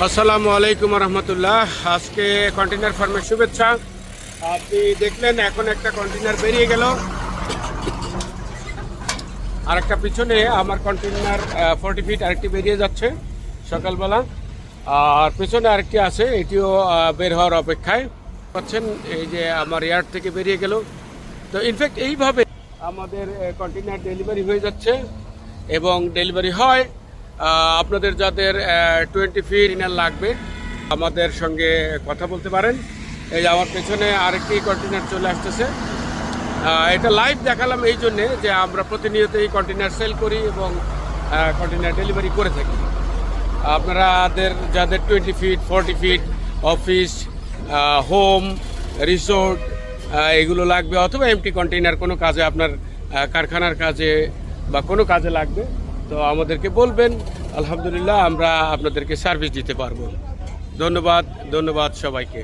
আসসালামু আলাইকুম রহমতুল্লাহ। আজকে কন্টেনার ফার্মের শুভেচ্ছা। আপনি দেখলেন এখন একটা কন্টেনার বেরিয়ে গেল, আর একটা পিছনে আমার কন্টেনার 40 ফিট আরেকটি বেরিয়ে যাচ্ছে সকালবেলা, আর পিছনে আরেকটি আছে, এটিও বের হওয়ার অপেক্ষায়। পাচ্ছেন এই যে আমার ইয়ার্ড থেকে বেরিয়ে গেল। তো ইনফ্যাক্ট এইভাবে আমাদের কন্টেনার ডেলিভারি হয়ে যাচ্ছে এবং ডেলিভারি হয়। আপনাদের যাদের 20 ফিট ইনার লাগবে আমাদের সঙ্গে কথা বলতে পারেন। এই যে আমার পেছনে আরেকটি কন্টেনার চলে আসতেছে। এটা লাইভ দেখালাম এই জন্যে যে আমরা প্রতিনিয়ত এই কন্টেনার সেল করি এবং কন্টেনার ডেলিভারি করে থাকি। আপনারাদের যাদের 20 feet 40 feet office, home, resort এগুলো লাগবে, অথবা এমটি কন্টেনার কোনো কাজে, আপনার কারখানার কাজে বা কোনো কাজে লাগবে, তো আমাদেরকে বলবেন। আলহামদুলিল্লাহ আমরা আপনাদেরকে সার্ভিস দিতে পারবো। ধন্যবাদ সবাইকে।